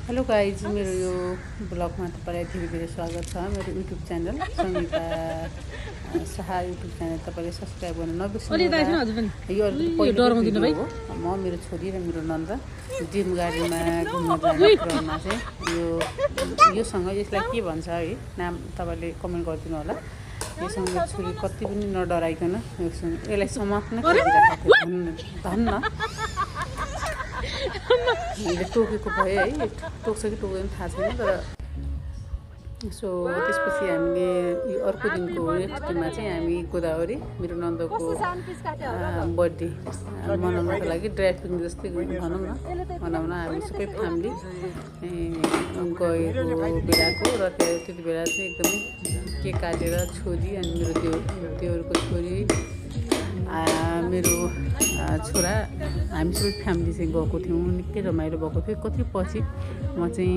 Hello guys, मेरो यो ब्लगमा तपाईँलाई धेरै धेरै स्वागत छ। मेरो YouTube channel Sangeeta Shah YouTube channel तपाईँले सब्सक्राइब गर्न नबिर्सनु। यो पहिलो हो। म मेरो छोरी र मेरो नन्द ड्रिम गार्डनमा घुम्न जाने क्रममा चाहिँ योसँग यसलाई के भन्छ है नाम तपाईँले कमेन्ट गरिदिनु होला। योसँग मेरो छोरी कति पनि नडराइकन यसलाई समात्न खोजिरहेको धन्न टोकेको भयो है। टोक्छ कि टोक्दैन थाहा छैन, तर सो त्यसपछि हामीले यो अर्को दिनको नेक्स्ट दिनमा चाहिँ हामी गोदावरी मेरो नन्दको बर्थडे मनाउनको लागि ड्राइभिङ जस्तै भनौँ न मनाउन हामी सबै फ्यामिली गएको बेलाको र त्यति बेला चाहिँ एकदमै केक काटेर छोरी अनि मेरो देवरको छोरी मेरो छोरा हामी सबै फ्यामिली चाहिँ गएको थियौँ। निकै रमाइलो भएको थियो। कति पछि म चाहिँ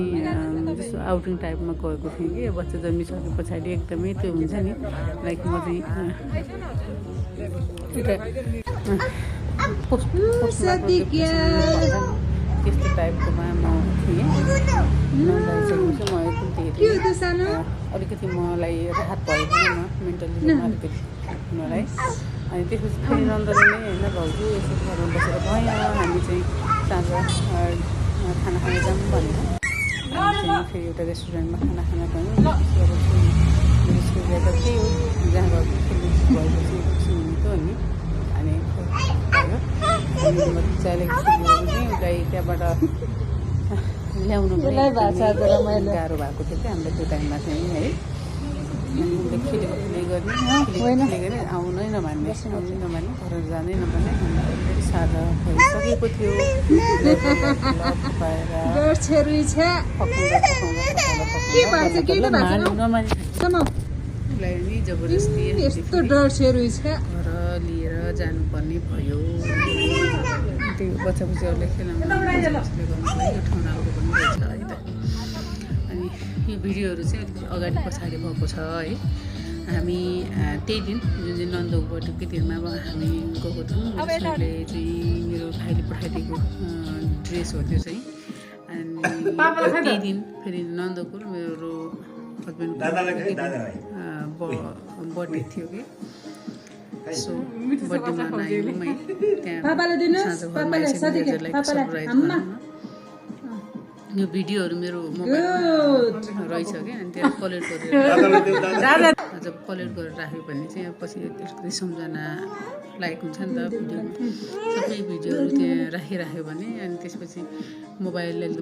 जस्तो आउटिङ टाइपमा गएको थिएँ कि बच्चा जन्मिसके पछाडि एकदमै त्यो हुन्छ नि लाइक म चाहिँ त्यस्तो टाइपकोमा म थिएँ। नन्दाइसकेपछि म एकदम अलिकति मलाई राहत भयो भनौँ न मेन्टली अलिकति हुनलाई। अनि त्यसपछि फेरि नन्दले नै होइन भाउजू यसो घरमा बसेर भयो हामी चाहिँ साँझ खाना खान जाऊँ भनेर चाहिँ फेरि एउटा रेस्टुरेन्टमा खाना खान गयौँ। मेरो छोरीलाई त त्यही हो जहाँ गएको खेल्नु भएपछि सुनेको अनि मजाले खेल्यो चाहिँ उसलाई त्यहाँबाट ल्याउनु पनि गाह्रो भएको थियो क्या हामीलाई त्यो टाइममा चाहिँ है। खेलेको गर्ने आउनै नमान्ने घर जानै नमान्ने अलरेडी सादा भइसकेको थियो। उसलाई जबरजस्ती घर लिएर जानुपर्ने भयो। त्यो बच्चा बच्चाहरूले खेलाउनु ठाउँ राम्रो पनि रहेछ है त। अनि यो भिडियोहरू चाहिँ अलिकति अगाडि पछाडि भएको छ है। हामी त्यही दिन जुन चाहिँ नन्दको बर्थडेको दिनमा अब हामी गएको थियौँ। मेरो छोरीले चाहिँ मेरो भाइले पठाइदिएको ड्रेस हो त्यो चाहिँ। अनि त्यही दिन फेरि नन्दको मेरो हस्बेन्डको बर्थडे थियो कि सो बर्थडे मनायौँ है। त्यहाँ साँझ घरमा सरप्राइज भनौँ न। यो भिडियोहरू मेरो मोबाइलमा रहेछ क्या। अनि त्यहाँ कलेक्ट गरेर जब कलेक्ट गरेर राख्यो भने चाहिँ पछि त्यसको सम्झना लाइक हुन्छ नि त भिडियोमा। सबै भिडियोहरू त्यहाँ राखिराख्यो भने अनि त्यसपछि मोबाइलले